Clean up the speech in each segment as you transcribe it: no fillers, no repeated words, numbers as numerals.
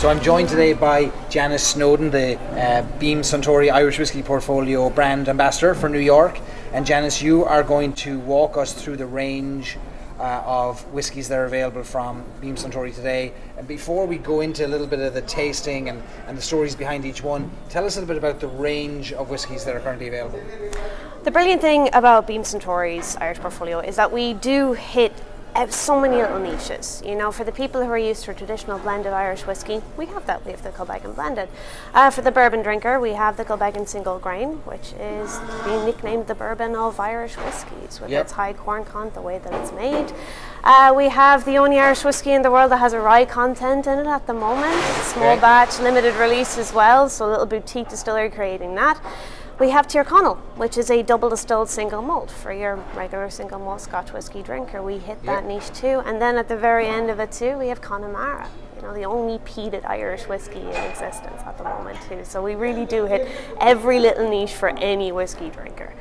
So I'm joined today by Janice Snowden, the Beam Suntory Irish Whiskey Portfolio Brand Ambassador for New York. And Janice, you are going to walk us through the range of whiskies that are available from Beam Suntory today. And before we go into a little bit of the tasting and the stories behind each one, tell us a little bit about the range of whiskies that are currently available. The brilliant thing about Beam Suntory's Irish portfolio is that we do hit so many little niches. You know, for the people who are used to traditional blended Irish whiskey, we have that. We have the Kilbeggan blended. For the bourbon drinker, we have the Kilbeggan single grain, which is being nicknamed the bourbon of Irish whiskies with its high corn content, the way that it's made. We have the only Irish whiskey in the world that has a rye content in it at the moment. Small batch, limited release as well, so a little boutique distillery creating that. We have Tyrconnell, which is a double distilled single malt for your regular single malt Scotch whiskey drinker. We hit that niche too. And then at the very end of it too, we have Connemara, you know, the only peated Irish whiskey in existence at the moment too. So we really do hit every little niche for any whiskey drinker.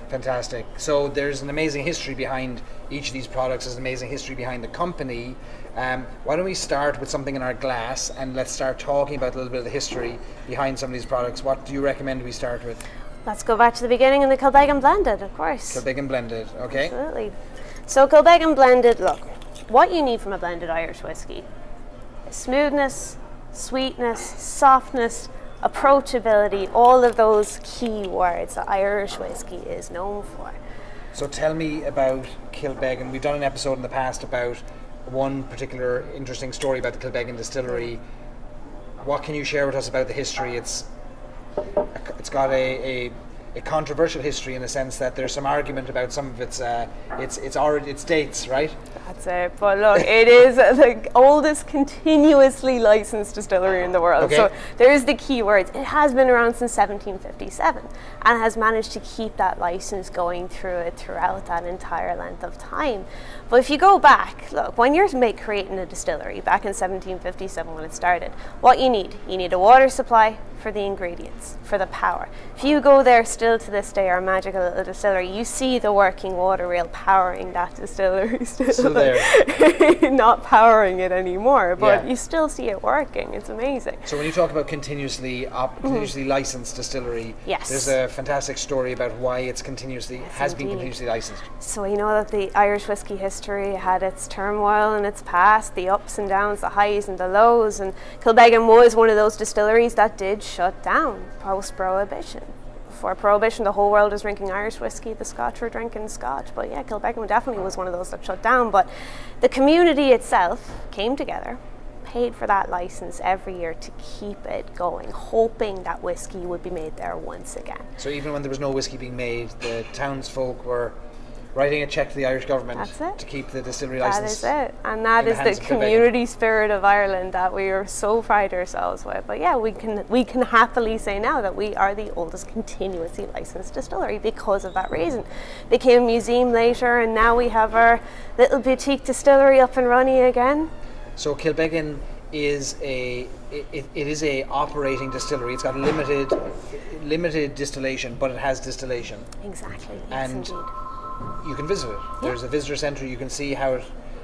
Fantastic. So there's an amazing history behind each of these products. There's an amazing history behind the company. Why don't we start with something in our glass and let's start talking about a little bit of the history behind some of these products. What do you recommend we start with? Let's go back to the beginning in the Kilbeggan blended, of course. Kilbeggan blended, okay. Absolutely. So Kilbeggan blended, look, what you need from a blended Irish whiskey is smoothness, sweetness, softness, approachability, all of those key words that Irish whiskey is known for. So tell me about Kilbeggan. We've done an episode in the past about one particular interesting story about the Kilbeggan distillery. What can you share with us about the history? It's got a controversial history in the sense that there's some argument about some of its dates, right? That's it. But look, it is the oldest continuously licensed distillery in the world. Okay. So there's the key words. It has been around since 1757 and has managed to keep that license going throughout that entire length of time. But if you go back, look, when you're creating a distillery back in 1757 when it started, what you need a water supply for the ingredients, for the power. If you go there still to this day, our magical little distillery, you see the working water wheel powering that distillery still there. Not powering it anymore, but you still see it working. It's amazing. So when you talk about continuously licensed distillery, there's a fantastic story about why it's been continuously licensed. So you know that the Irish whiskey history had its turmoil in its past, the ups and downs, the highs and the lows, and Kilbeggan was one of those distilleries that did shut down post-Prohibition. Before Prohibition, the whole world was drinking Irish whiskey, the Scotch were drinking Scotch, but yeah, Kilbeggan definitely was one of those that shut down. But the community itself came together, paid for that license every year to keep it going, hoping that whiskey would be made there once again. So even when there was no whiskey being made, the townsfolk were writing a check to the Irish government to keep the distillery license. That is it. And that is the community spirit of Ireland that we are so pride ourselves with. But yeah, we can happily say now that we are the oldest continuously licensed distillery because of that reason. Became a museum later, and now we have our little boutique distillery up and running again. So Kilbeggan is a operating distillery. It's got limited distillation, but it has distillation. Exactly. Yes, and indeed. You can visit it. There's a visitor centre. You can see how it.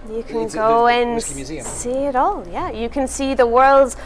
You can go and see it all. Yeah, you can see the world's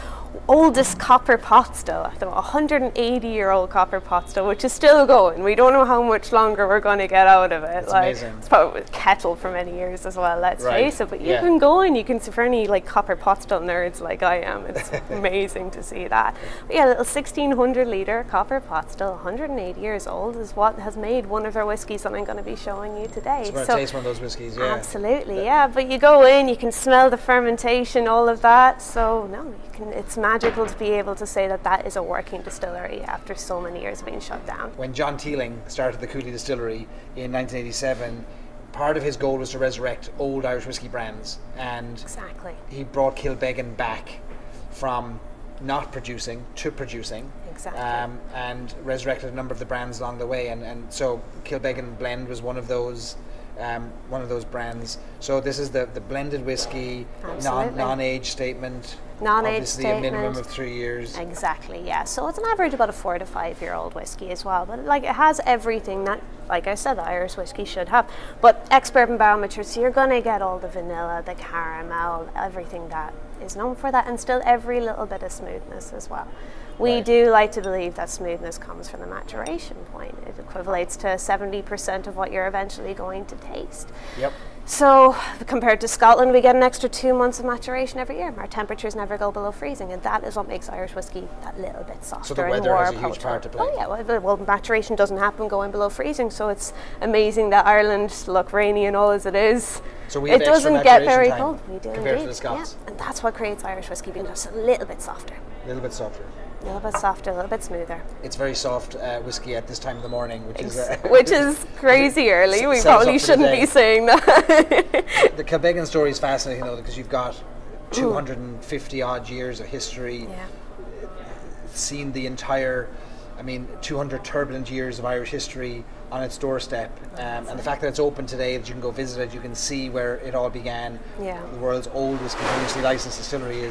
oldest copper pot still, the 180-year-old copper pot still, which is still going. We don't know how much longer we're going to get out of it. It's amazing. It's probably with kettle for many years as well. Let's face it. But you can go and you can see for any copper pot still nerds like I am. It's amazing to see that. But yeah, a little 1600-litre copper pot still, 180 years old, is what has made one of our whiskies that I'm going to be showing you today. So we're going to taste one of those whiskies, yeah. Absolutely, yeah. But you go in, you can smell the fermentation, all of that. So no, it's magical to be able to say that that is a working distillery after so many years of being shut down. When John Teeling started the Cooley Distillery in 1987, part of his goal was to resurrect old Irish whiskey brands, and he brought Kilbeggan back from not producing to producing, and resurrected a number of the brands along the way, and so Kilbeggan Blend was one of those brands. So this is the blended whiskey, non-age statement. Non-age obviously statement. A minimum of 3 years. Exactly, yeah. So it's an average about a 4 to 5 year old whiskey as well. But it has everything that, like I said, the Irish whiskey should have. But ex-bourbon barrel mature, so you're going to get all the vanilla, the caramel, everything that is known for that, and still every little bit of smoothness as well. We do like to believe that smoothness comes from the maturation point. It equivalates to 70% of what you're eventually going to taste. Yep. So compared to Scotland, we get an extra 2 months of maturation every year. Our temperatures never go below freezing, and that is what makes Irish whiskey that little bit softer. So the weather has a huge part to play. Oh yeah, well, maturation doesn't happen going below freezing, so it's amazing that Ireland, look, rainy and all as it is, so we it doesn't get very cold. We do compared indeed. to the Scots. Yeah, and that's what creates Irish whiskey, being just a little bit softer. A little bit softer. A little bit softer, a little bit smoother. It's very soft whiskey at this time of the morning, which is crazy early. We probably shouldn't be saying that. The Kilbeggan story is fascinating though, because you've got 250 odd years of history, seen the entire, 200 turbulent years of Irish history on its doorstep, and the fact that it's open today, that you can go visit it, you can see where it all began. Yeah. The world's oldest continuously licensed distillery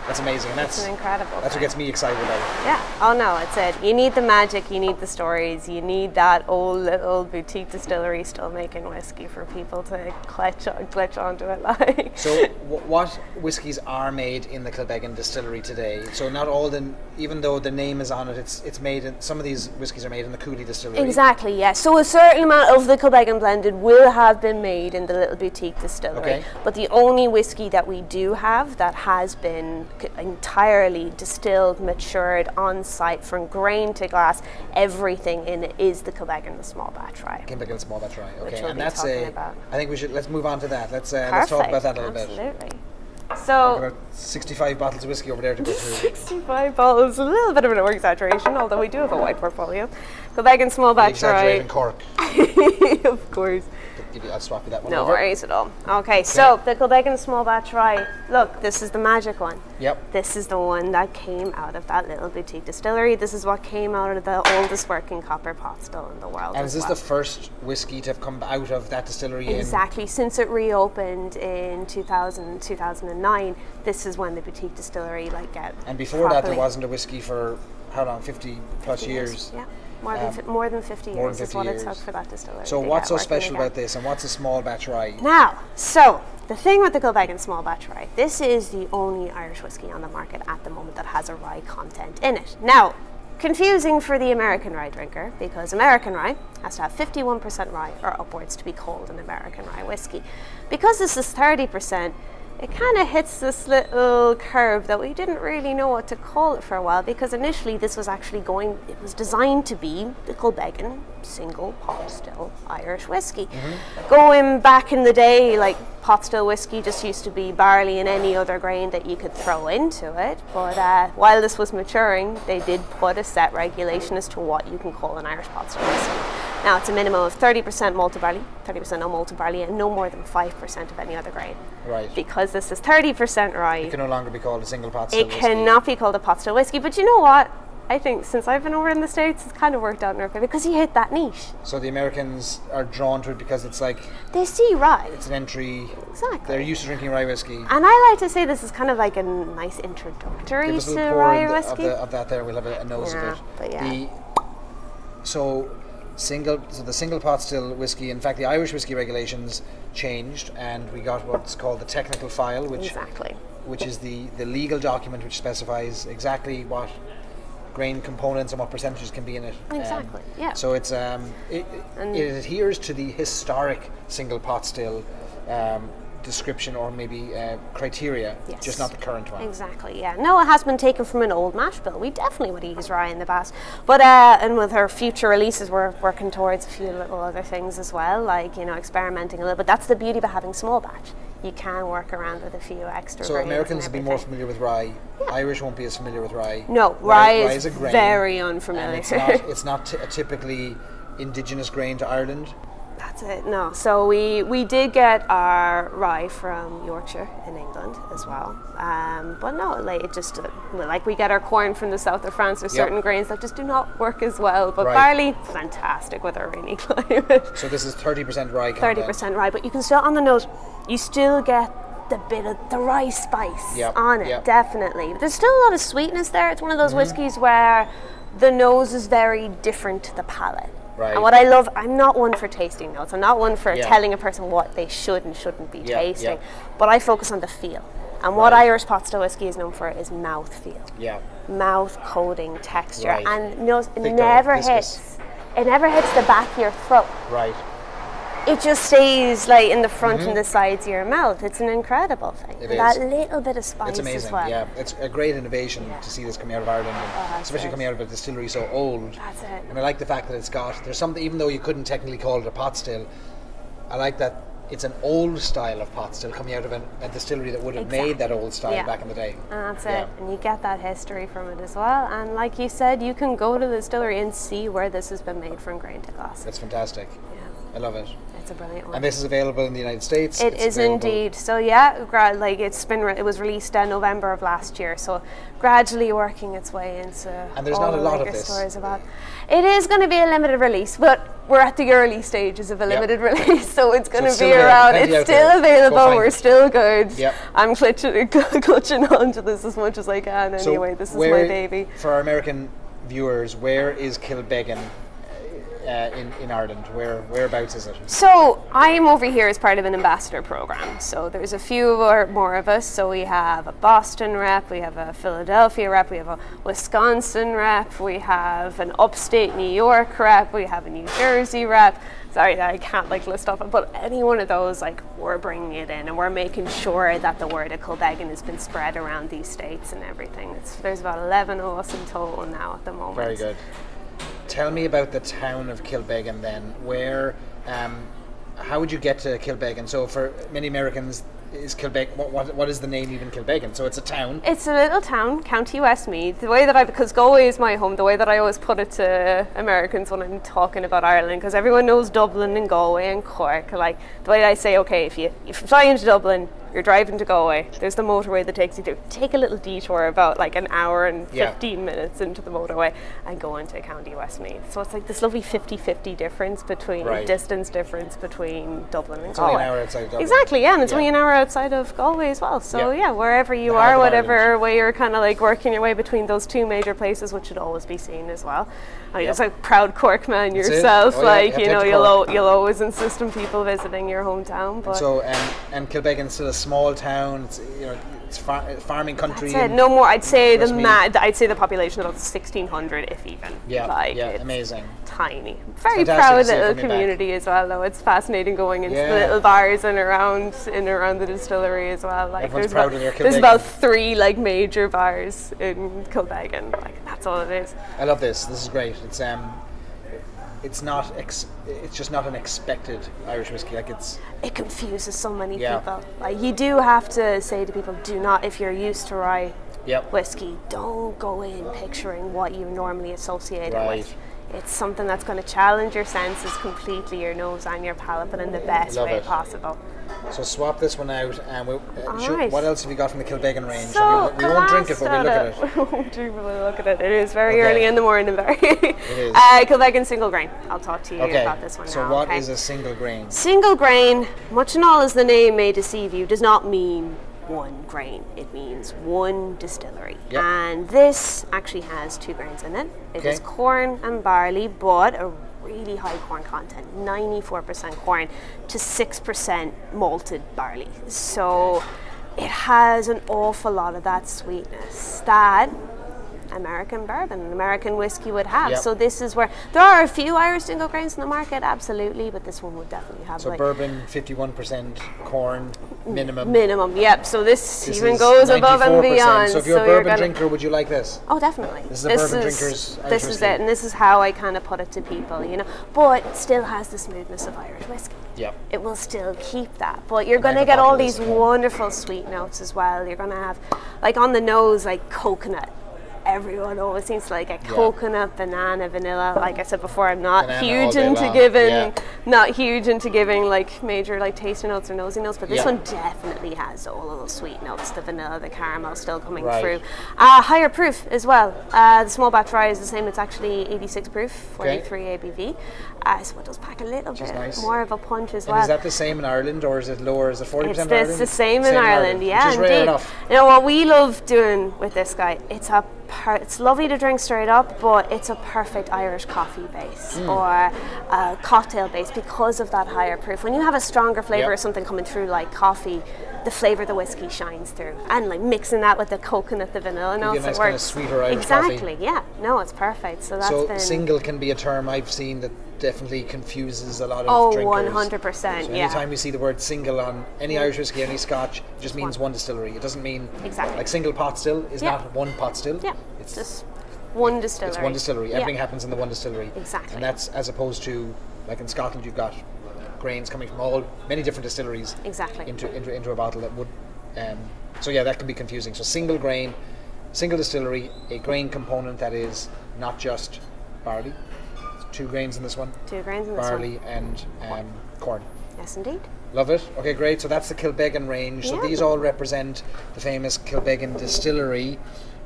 that's amazing, and that's incredible. That's what gets me excited about it. Yeah. Oh no, it's it. You need the magic, you need the stories, you need that old little boutique distillery still making whiskey for people to glitch onto it like. So what whiskies are made in the Kilbeggan distillery today? So not all even though the name is on it, it's made in, some of these whiskies are made in the Cooley Distillery. Exactly, yes. So a certain amount of the Kilbeggan blended will have been made in the little boutique distillery. Okay. But the only whiskey that we do have that has been entirely distilled, matured on site from grain to glass, everything in it is the Kilbeggan small batch rye. Kilbeggan small batch rye. Okay, we'll and that's I think let's move on to that. Let's talk about that a little bit. Absolutely. So about 65 bottles of whiskey over there to go through. 65 bottles, a little bit of an over-exaggeration, although we do have a wide portfolio. Kilbeggan small batch rye. Exaggerating Cork. Of course. I'll swap you that one No over. worries at all. Okay, so the Kilbeggan small batch rye, look, this is the magic one. Yep. This is the one that came out of that little boutique distillery. This is what came out of the oldest working copper pot still in the world. And is this the first whiskey to have come out of that distillery? Exactly. Since it reopened in 2000, 2009, this is when the boutique distillery And before that, there wasn't a whiskey for how long? 50 plus years. Yeah. More than 50 years is what it took for that distillery. So what's so special about this, and what's a small batch rye? Now, so the thing with the Kilbeggan small batch rye, this is the only Irish whiskey on the market at the moment that has a rye content in it. Now, confusing for the American rye drinker, because American rye has to have 51% rye or upwards to be called an American rye whiskey. Because this is 30%, it kind of hits this little curve that we didn't really know what to call it for a while, because initially this was actually it was designed to be the Kilbeggan single pot still Irish whiskey. Going back in the day, like pot still whiskey just used to be barley and any other grain that you could throw into it, but while this was maturing, they did put a set regulation as to what you can call an Irish pot still whiskey. Now it's a minimum of 30% malted barley, 30% unmalted barley, and no more than 5% of any other grain. Right. Because this is 30% rye. It can no longer be called a single pot still whiskey. It cannot be called a pot still whiskey, but you know what? I think since I've been over in the States, it's kind of worked out in our favor because you hit that niche. So the Americans are drawn to it because it's like... They see rye. It's an entry. Exactly. They're used to drinking rye whiskey. And I like to say this is kind of like a nice introductory to rye whiskey. Of that there, we'll have a nose of it. But yeah. So the single pot still whiskey, in fact the Irish whiskey regulations changed, and we got what's called the technical file, which is the legal document which specifies exactly what grain components and what percentages can be in it. Exactly, yeah. So it's it adheres to the historic single pot still description or maybe criteria, just not the current one. Exactly, yeah. No, it has been taken from an old mash bill. We definitely would use rye in the past. But, and with our future releases, we're working towards a few little other things as well, like, experimenting a little bit. That's the beauty about having small batch. You can work around with a few extra. So Americans will be more familiar with rye. Yeah. Irish won't be as familiar with rye. No, rye is a grain, very unfamiliar. It's not a typically indigenous grain to Ireland. That's it, no. So we did get our rye from Yorkshire in England as well. But no, it just, like we get our corn from the south of France, there's certain grains that just do not work as well. But barley, fantastic with our rainy climate. So this is 30% rye content. 30% rye, but you can still, on the nose, you still get the bit of the rye spice on it, definitely. There's still a lot of sweetness there. It's one of those whiskies where the nose is very different to the palate. Right. And what I love, I'm not one for tasting notes. I'm not one for telling a person what they should and shouldn't be tasting. But I focus on the feel. And what Irish pot still whiskey is known for is mouthfeel. Yeah. Mouth coating texture. Right. And you know, it never hits the back of your throat. Right. It just stays like in the front and the sides of your mouth. It's an incredible thing. It and that little bit of spice It's amazing, as well. yeah. It's a great innovation to see this coming out of Ireland, and especially coming out of a distillery so old. That's it. And I like the fact that there's something, even though you couldn't technically call it a pot still, I like that it's an old style of pot still coming out of a distillery that would have made that old style back in the day. And that's it. And you get that history from it as well. And like you said, you can go to the distillery and see where this has been made from grain to glass. That's fantastic. Yeah. I love it. It's a brilliant one. And this is available in the United States? It is indeed. So yeah, like it was released in November of last year. So gradually working its way into and there's all not a lot of this. Stores about. It is going to be a limited release, but we're at the early stages of a limited release, so it's going to be around. It's still available. We're still good. Yep. I'm clutching onto this as much as I can. Anyway, this is my baby. For our American viewers, where is Kilbeggan in Ireland? Whereabouts is it? So I'm over here as part of an ambassador program. So there's a few more of us. So we have a Boston rep, we have a Philadelphia rep, we have a Wisconsin rep, we have an upstate New York rep, we have a New Jersey rep. Sorry, I can't list off, but any one of those, we're bringing it in and we're making sure that the word of Kilbeggan has been spread around these states and everything. There's about 11 of us in total now at the moment. Very good. Tell me about the town of Kilbeggan then. Where, how would you get to Kilbeggan? So for many Americans, is Kilbeg, what is the name even Kilbeggan? So it's a town? It's a little town, County Westmeath. The way that because Galway is my home, the way that I always put it to Americans when I'm talking about Ireland, because everyone knows Dublin and Galway and Cork, the way I say, okay, if you fly into Dublin, you're driving to Galway, there's the motorway that takes you through. Take a little detour about an hour and 15 minutes into the motorway and go into County Westmeath. So it's this lovely 50-50 difference between distance difference between Dublin and Galway. It's only an hour outside Dublin. Exactly, yeah, and it's only an hour outside of Galway as well. So wherever you are, whatever way you're kind of working your way between those two major places, which should always be seen as well. It's a proud Cork man yourself, you'll always insist on people visiting your hometown. But so and Kilbeggan's still a small town. It's farming country. That's it. No more. I'd say the population about 1,600, if even. Yeah, it's amazing. Tiny. Very proud little community as well, though. It's fascinating going into the little bars and around the distillery as well. Everyone's proud of their Kilbeggan. There's about 3 major bars in Kilbeggan. That's all it is. I love this. This is great. It's just not an expected Irish whiskey. It confuses so many people. You do have to say to people, do not, if you're used to rye whiskey, don't go in picturing what you normally associate it with. It's something that's going to challenge your senses completely, your nose and your palate, but in the best way possible. So swap this one out, and what else have you got from the Kilbeggan range? So we won't drink it, but we'll look at it. We won't drink it, but we'll look at it. It is very early in the morning, It is. Kilbeggan single grain. I'll talk to you about this one now. So what is a single grain? Single grain, much and all as the name may deceive you, does not mean one grain. It means one distillery. Yep. And this actually has 2 grains in it. It is corn and barley, but a really high corn content, 94% corn to 6% malted barley. So it has an awful lot of that sweetness that American bourbon and American whiskey would have. So this is where there are a few Irish single grains in the market, absolutely, but this one would definitely have. So bourbon, 51% corn minimum. Yep. So this even goes above and beyond. So if you're a bourbon drinker, would you like this? Oh, definitely. This is a bourbon drinker's Irish This is it, and this is how I kind of put it to people, But it still has the smoothness of Irish whiskey. Yep. It will still keep that, but you're going to get all these wonderful sweet notes as well. You're going to have, on the nose, coconut. Everyone always seems to get coconut, banana, vanilla. Like I said before, I'm not huge into giving major tasting notes or nosy notes, but this one definitely has all of those sweet notes. The vanilla, the caramel still coming through. Higher proof as well. The small batch rye is the same. It's actually 86 proof, 43 ABV. So it does pack a little bit more of a punch as well. Is that the same in Ireland, or is it lower? Is it 40% Ireland? It's the same in Ireland, yeah, which is rare enough. What we love doing with this guy, it's a it's lovely to drink straight up, but it's a perfect Irish coffee base or a cocktail base because of that higher proof. When you have a stronger flavour of something coming through like coffee, the flavour of the whiskey shines through, and like mixing that with the coconut, the vanilla notes, nice kind of sweeter Irish coffee. Yeah, no, it's perfect. So that's been single can be a term I've seen that definitely confuses a lot of drinkers. 100%. So anytime you see the word single on any Irish whiskey, any Scotch, it just means one distillery. It doesn't mean like single pot still is not one pot still. Yeah, it's just one distillery. It's one distillery. Everything happens in the one distillery. Exactly. And that's as opposed to like in Scotland, you've got grains coming from many different distilleries into a bottle that would. So yeah, that can be confusing. So single grain, single distillery, a grain component that is not just barley. 2 grains in this one. 2 grains in this one. Barley and corn. Yes, indeed. Love it. Okay, great. So that's the Kilbeggan range. Yeah. So these all represent the famous Kilbeggan distillery,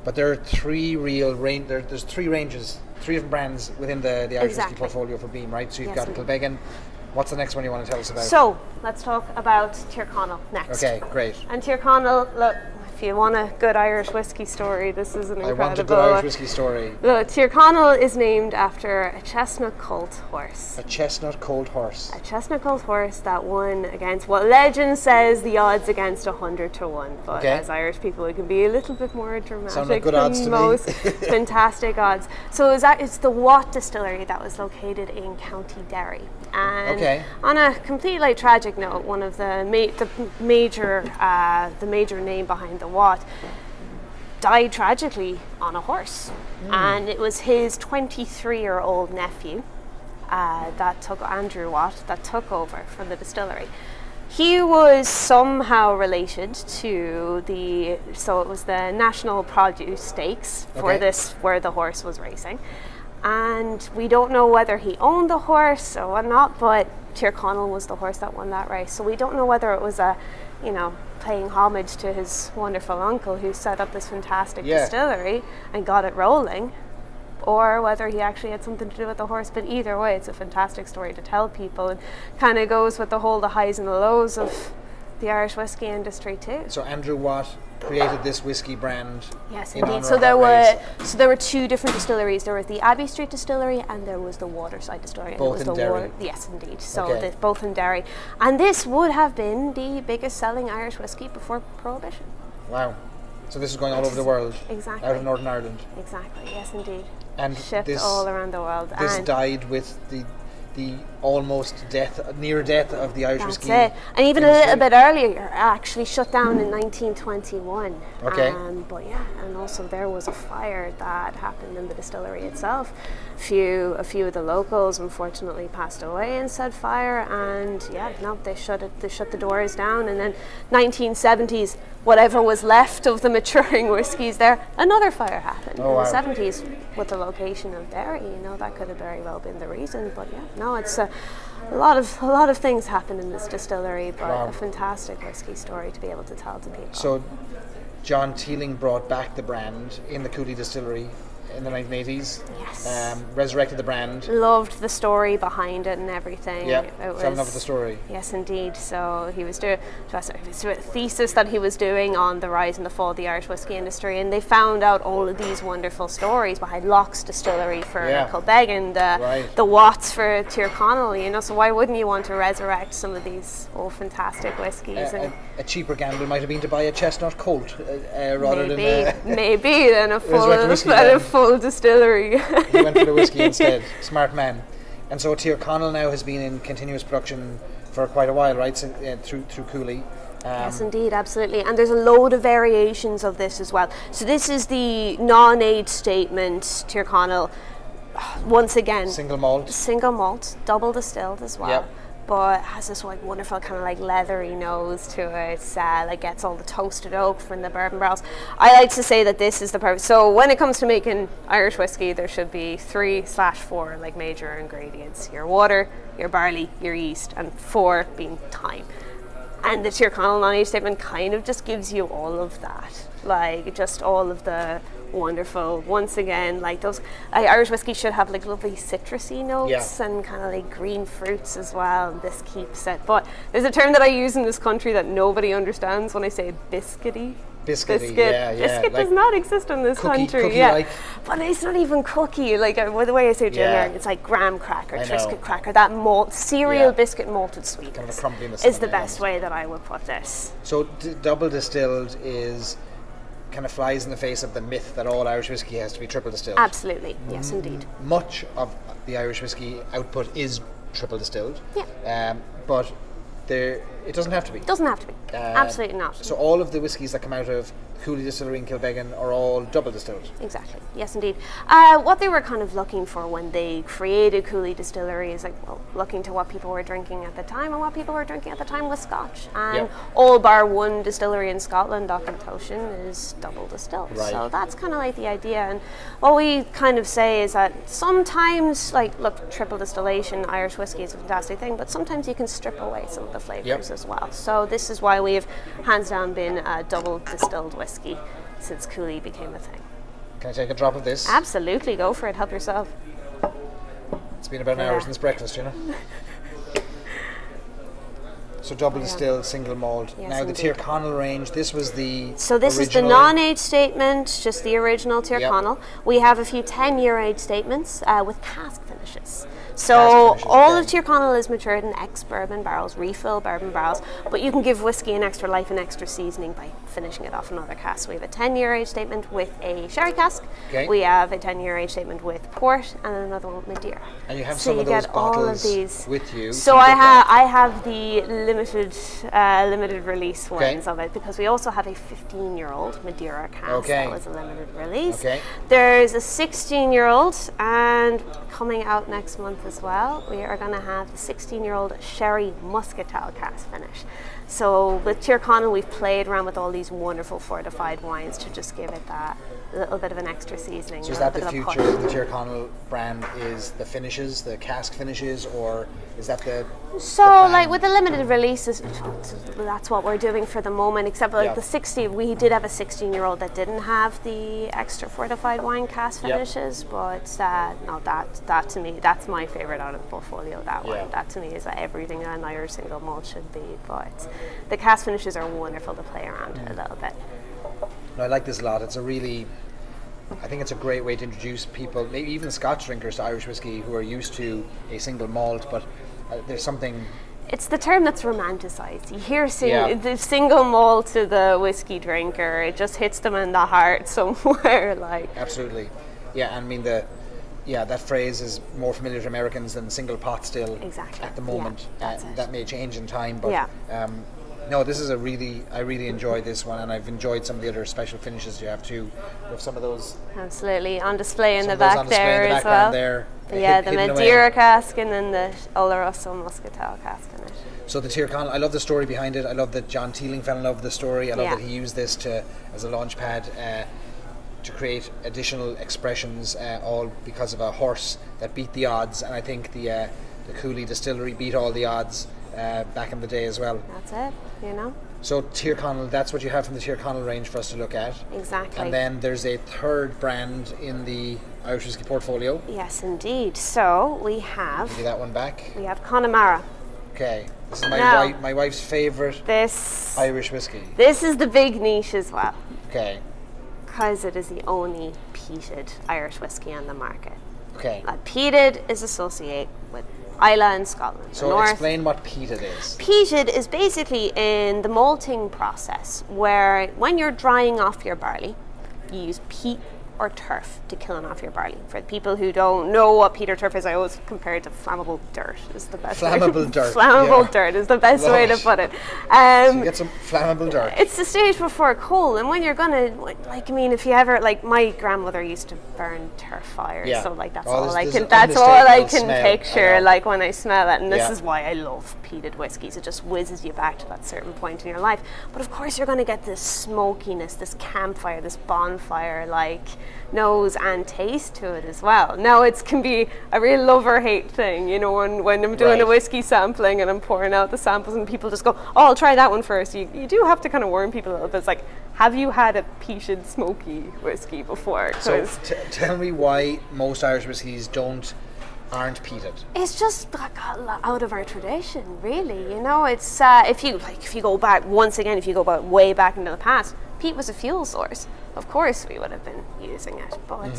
but there are 3 real there's 3 ranges, 3 different brands within the Irish whiskey portfolio for Beam, right? So you've got Kilbeggan. What's the next one you want to tell us about? So let's talk about Tyrconnell next. Okay, great. And Tyrconnell, look, if you want a good Irish whiskey story, this is an incredible. I want a good Irish whiskey story. Look, Tyrconnell is named after a chestnut colt horse. A chestnut colt horse. A chestnut colt horse that won against what legend says the odds against 100 to 1. But as Irish people, it can be a little bit more dramatic. Sound like good odds to most me. Fantastic odds. So it's the Watt distillery that was located in County Derry. And on a completely tragic note, one of the major name behind the Watt died tragically on a horse, and it was his 23-year-old nephew Andrew Watt that took over from the distillery. He was somehow related to it was the National Produce Stakes for this, where the horse was racing. And we don't know whether he owned the horse or not, but Tyrconnell was the horse that won that race. So we don't know whether it was paying homage to his wonderful uncle who set up this fantastic distillery and got it rolling, or whether he actually had something to do with the horse. But either way, it's a fantastic story to tell people, and kind of goes with the highs and the lows of the Irish whiskey industry too. So Andrew Watt created this whiskey brand. Yes, indeed. So there were 2 different distilleries. There was the Abbey Street Distillery and there was the Waterside Distillery. Both in Derry. Yes, indeed. So both in Derry. And this would have been the biggest selling Irish whiskey before Prohibition. Wow. So this is going all over the world. Exactly. Out of Northern Ireland. Exactly. Yes, indeed. And shipped all around the world. This died with the almost near death of the Irish whiskey. That's it. And even a little bit earlier, actually shut down in 1921. But yeah, and also there was a fire that happened in the distillery itself. A few of the locals unfortunately passed away in said fire, and they shut the doors down. And then 1970s, whatever was left of the maturing whiskies there, another fire happened in the 70s with the location of Derry. That could have very well been the reason, but it's a lot of things happen in this distillery, but a fantastic whiskey story to be able to tell to people. So John Teeling brought back the brand in the Cooley Distillery in the 1980s. Yes. Resurrected the brand. Loved the story behind it and everything. Yeah, fell in love with the story. Yes, indeed. So he was doing a thesis that he was doing on the rise and the fall of the Irish whiskey industry, and they found out all of these wonderful stories behind Locke's distillery for Kilbeggan, the Watts for Tyrconnell. So why wouldn't you want to resurrect some of these fantastic whiskies? A cheaper gamble might have been to buy a chestnut colt rather than a full distillery. He went for the whiskey instead. Smart man. And so Tyrconnell now has been in continuous production for quite a while, right? Through Cooley. Yes, indeed, absolutely. And there's a load of variations of this as well. So this is the non-age statement Tyrconnell. Once again, single malt, double distilled as well. Yep. But has this wonderful kind of leathery nose to it. Gets all the toasted oak from the bourbon barrels. I like to say that this is the perfect. So when it comes to making Irish whiskey, there should be 3/4 major ingredients: your water, your barley, your yeast, and 4 being thyme. And the Tyrconnell non-age statement kind of just gives you all of that, just all of the wonderful. Once again, those Irish whiskey should have lovely citrusy notes and kind of green fruits as well. And this keeps it. But there's a term that I use in this country that nobody understands when I say biscuity. Biscuit. Biscuit does not exist in this country. Cookie-like. But it's not even cookie. Like the way I say it generic, it's like graham cracker, Triscuit cracker. That cereal biscuit malted sweetness kind of a crumbliness is the best way that I would put this. So double distilled is kind of flies in the face of the myth that all Irish whiskey has to be triple distilled. Absolutely, yes, indeed. Much of the Irish whiskey output is triple distilled. Yeah. But it doesn't have to be. Doesn't have to be. Absolutely not. So all of the whiskies that come out of Cooley Distillery in Kilbeggan are all double distilled. Exactly. Yes, indeed. What they were kind of looking for when they created Cooley Distillery is looking to what people were drinking at the time, and what people were drinking at the time was Scotch. And all bar one distillery in Scotland, Auchentoshan, is double distilled. Right. So that's kind of like the idea. And what we kind of say is that sometimes, look, triple distillation, Irish whiskey is a fantastic thing, but sometimes you can strip away some of the flavours as well. So this is why we've hands down been a double distilled whiskey since Cooley became a thing. Can I take a drop of this? Absolutely, go for it. Help yourself. It's been about an hour since breakfast, you know. So double distilled, single malt. Yes, now the Tyrconnell range. This was the this is the non-age statement, just the original Tyrconnell. We have a few 10-year age statements with cask finishes. So all of Tyrconnell is matured in ex-bourbon barrels, refill bourbon barrels, but you can give whiskey an extra life and extra seasoning by finishing it off another cask. So we have a 10-year age statement with a sherry cask. Okay. We have a 10-year age statement with port, and another one with Madeira. And you have some of those bottles with you. So I have the limited release ones of it, because we also have a 15-year-old Madeira cask that was a limited release. There's a 16-year-old, and coming out next month as well, we are going to have the 16-year-old sherry muscatel cask finish. So with Tyrconnell, we've played around with all these wonderful fortified wines to just give it that little bit of an extra seasoning. So is that the future of the Tyrconnell brand, is the finishes, the cask finishes, or is that the like with the limited releases, that's what we're doing for the moment, except like the 60, we did have a 16-year-old that didn't have the extra fortified wine cask finishes, but no, that to me, that's my favorite out of the portfolio, that one. That to me is everything that an Irish single malt should be, but the cask finishes are wonderful to play around a little bit. No, I like this a lot. It's I think it's a great way to introduce people, maybe even Scotch drinkers, to Irish whiskey who are used to a single malt, but there's something... It's the term that's romanticized. You hear the single malt to the whiskey drinker, it just hits them in the heart somewhere. Absolutely. Yeah, I mean, that phrase is more familiar to Americans than single pot still at the moment. That may change in time, but... No, this is I really enjoyed this one, and I've enjoyed some of the other special finishes you have too. We have some of those. Absolutely, on display in the back there as well. The Madeira cask and then the Oloroso Muscatel cask finish. So the Tyrconnell, I love the story behind it. I love that John Teeling fell in love with the story. I love that he used this as a launch pad to create additional expressions, all because of a horse that beat the odds. And I think the Cooley Distillery beat all the odds back in the day as well. That's it, you know. So Tyrconnell, that's what you have from the Tyrconnell range for us to look at. Exactly. And then there's a third brand in the Irish whiskey portfolio. Yes, indeed. So we have... Give you that one back. We have Connemara. Okay. This is my wife's favourite Irish whiskey. This is the big niche as well. Okay. Because it is the only peated Irish whiskey on the market. Okay. Peated is associated with Islay in Scotland. So explain what peated is. Peated is basically in the malting process, where when you're drying off your barley, you use peat or turf to kiln off your barley. For the people who don't know what peat or turf is, I always compare it to flammable dirt. Is the best flammable dirt. Flammable dirt is the best way to put it. So you get some flammable dirt. It's the stage before coal, and when you're gonna, if you ever, my grandmother used to burn turf fires, so that's all I can picture, when I smell it, and this is why I love peated whiskies. It just whizzes you back to that certain point in your life. But of course, you're gonna get this smokiness, this campfire, this bonfire, nose and taste to it as well. Now it can be a real love or hate thing, when I'm doing a whiskey sampling and I'm pouring out the samples and people just go, oh, I'll try that one first. You do have to kind of warn people a little bit. It's like, have you had a peated smoky whiskey before? So tell me why most Irish whiskies aren't peated. It's just out of our tradition, really. It's if you go back way back into the past, peat was a fuel source, of course we would have been using it. But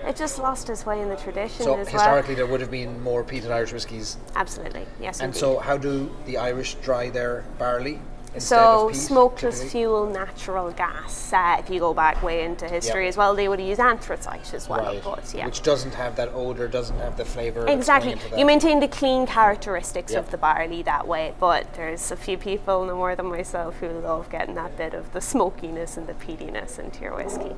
it just lost its way in the tradition so as historically there would have been more peated Irish whiskies. Absolutely, yes. And indeed. so how do the Irish dry their barley? So peat, smokeless typically? fuel, natural gas. If you go back way into history as well, they would use anthracite as well. Right. But, yeah. Which doesn't have that odour, doesn't have the flavour. Exactly. That's going into You maintain the clean characteristics Yep. of the barley that way, but there's a few people, no more than myself, who love getting that bit of the smokiness and the peatiness into your whiskey.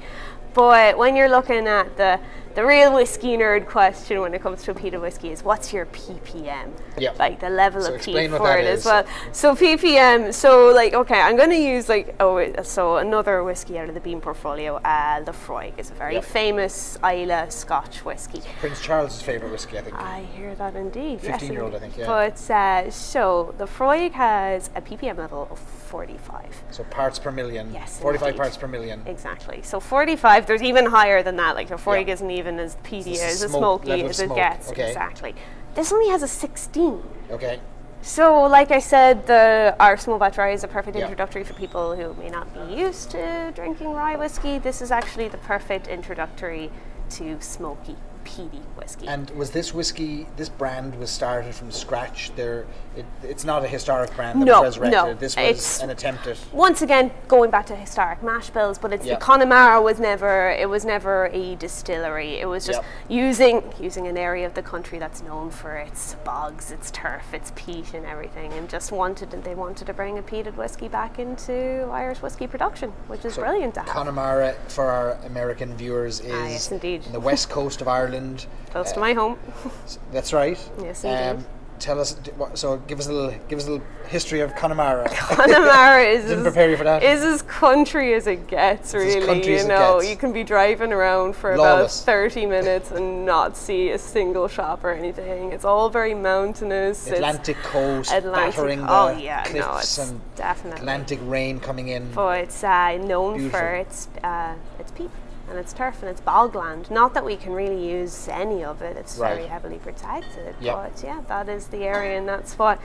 But when you're looking at the real whiskey nerd question when it comes to a peated whiskey is, what's your ppm? Yep. Like the level So of explain peat what for that it is. as well. So ppm, so like, okay, I'm going to use like, so another whiskey out of the Beam portfolio, Lefroy is a very Yep. famous Islay Scotch whiskey. Prince Charles's favourite whiskey, I think. I hear that indeed. 15-year-old, yes, I think, yeah. But so the Freud has a ppm level of 45. So parts per million. Yes, 45 indeed. parts per million. Exactly. So 45. There's even higher than that. Like the Freud Yeah. isn't even as peaty, This is as smoke, smoky level of as it smoke. gets. Okay. Exactly. This only has a 16. Okay. So, like I said, our small batch rye is a perfect Yeah. introductory for people who may not be used to drinking rye whiskey. This is actually the perfect introductory to smoky, peaty whiskey. And was this whiskey, this brand was started from scratch? It's not a historic brand that No, was resurrected. no. This It's- was an attempt at... Once again, going back to historic mash bills, but it's Yeah. the Connemara was never a distillery. It was just using an area of the country that's known for its bogs, its turf, its peat and everything, and they wanted to bring a peated whiskey back into Irish whiskey production, which is brilliant to have. Connemara, for our American viewers, is yes, indeed. in the west coast of Ireland. Close to my home. That's right. Yes, indeed. Tell us, so give us a little history of Connemara. Connemara is Didn't prepare you for that. is as country as it gets, It's as really. country You as it know, gets. you can be driving around for Lawless. about 30 minutes and not see a single shop or anything. It's all very mountainous. Atlantic coast, battering the cliffs, it's and definitely. Atlantic rain coming in. But it's known Beautiful. for its peat and its turf and its bogland. Not that we can really use any of it. It's Right. very heavily protected. Yep. But yeah, that is the area, and that's what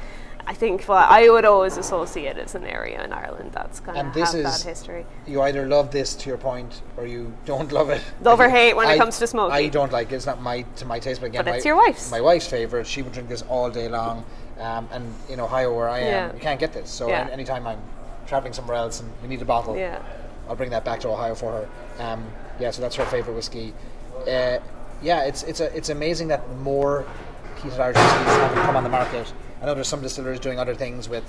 I think. What I would always associate as an area in Ireland that's going And to this have is- that history. You either love this, to your point, or you don't love it. Love or hate when it comes to smoking. I don't like it. It's not to my taste, but again, But it's your wife's. My wife's favourite. She would drink this all day long. And in Ohio, where I am, Yeah. you can't get this. So Yeah. anytime I'm traveling somewhere else and we need a bottle, Yeah. I'll bring that back to Ohio for her. So that's her favourite whiskey. It's amazing that more peated Irish whiskies haven't come on the market. I know there's some distillers doing other things with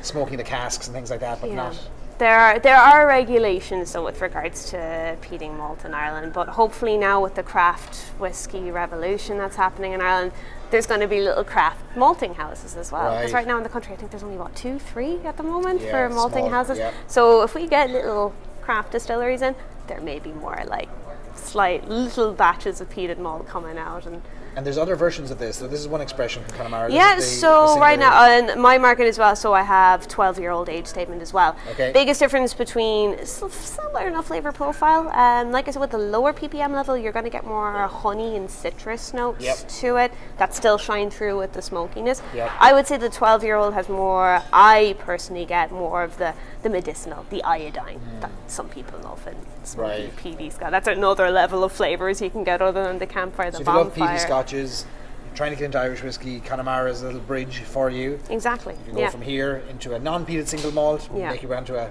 smoking the casks and things like that, but not. There are regulations though with regards to peating malt in Ireland, but hopefully now with the craft whiskey revolution that's happening in Ireland, there's going to be little craft malting houses as well. Because right now in the country, I think there's only 2, 3 at the moment for malting small, houses. yeah. So if we get little craft distilleries in, there may be more like slight little batches of peated malt coming out. And there's other versions of this. So this is one expression from Connemara. Yeah, This is the so right single- now, and my market as well, so I have 12-year-old age statement as well. Okay. Biggest difference between similar enough flavor profile. Like I said, with the lower ppm level, you're going to get more honey and citrus notes to it that still shine through with the smokiness. Yep. I would say the 12-year-old has more, I personally get more of the medicinal, the iodine that some people love in smoky Right. peaty scotch. That's another level of flavors you can get other than the campfire, the So if you love bonfire. peaty scotches, trying to get into Irish whiskey, Connemara is a little bridge for you. Exactly. You go from here into a non-peated single malt, make your way onto a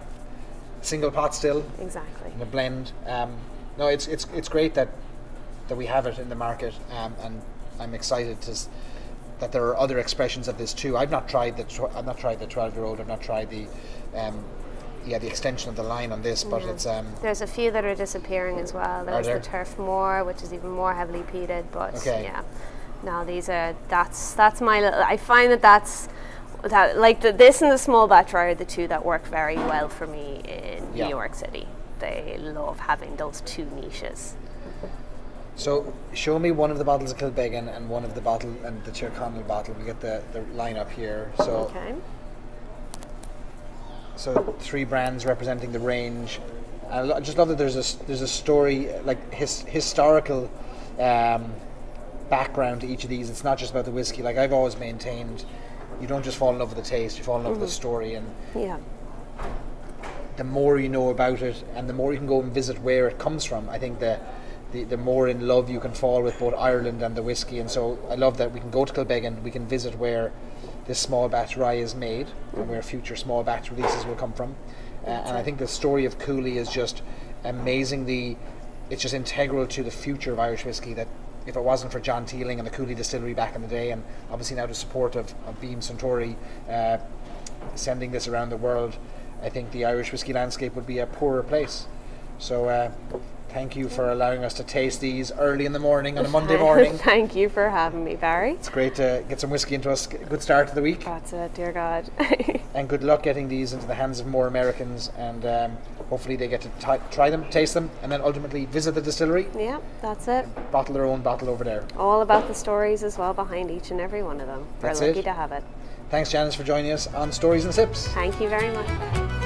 single pot still, Exactly. in a blend. No, it's great that we have it in the market, and I'm excited that there are other expressions of this too. I've not tried the 12-year-old. I've not tried the extension of the line on this, but it's There's a few that are disappearing as well. There's there? the Turf Moor, which is even more heavily peated, but Okay. yeah. No, that's my little, I find that like this and the small batch rye are the two that work very well for me in New York City. They love having those two niches. So show me one of the bottles of Kilbeggan and one of the bottle and the Tyrconnell bottle. We get the line up here. So Okay. So 3 brands representing the range. I just love that there's a story, like historical background to each of these. It's not just about the whiskey. Like I've always maintained, you don't just fall in love with the taste, you fall in love with the story. And Yeah. the more you know about it and the more you can go and visit where it comes from, I think the more in love you can fall with both Ireland and the whiskey. And so I love that we can go to Kilbeggan, we can visit where this small batch rye is made and where future small batch releases will come from. And I think the story of Cooley is just amazingly, it's just integral to the future of Irish whiskey, that if it wasn't for John Teeling and the Cooley Distillery back in the day, and obviously now the support of Beam Suntory sending this around the world, I think the Irish whiskey landscape would be a poorer place. So thank you for allowing us to taste these early in the morning on a Monday morning. Thank you for having me, Barry. It's great to get some whiskey into us. Good start to the week. That's it, dear God. And good luck getting these into the hands of more Americans, and hopefully they get to try them, taste them, and then ultimately visit the distillery. Yeah, that's it. Bottle their own bottle over there. All about the stories as well behind each and every one of them. We're lucky to have it. Thanks, Janice, for joining us on Stories and Sips. Thank you very much.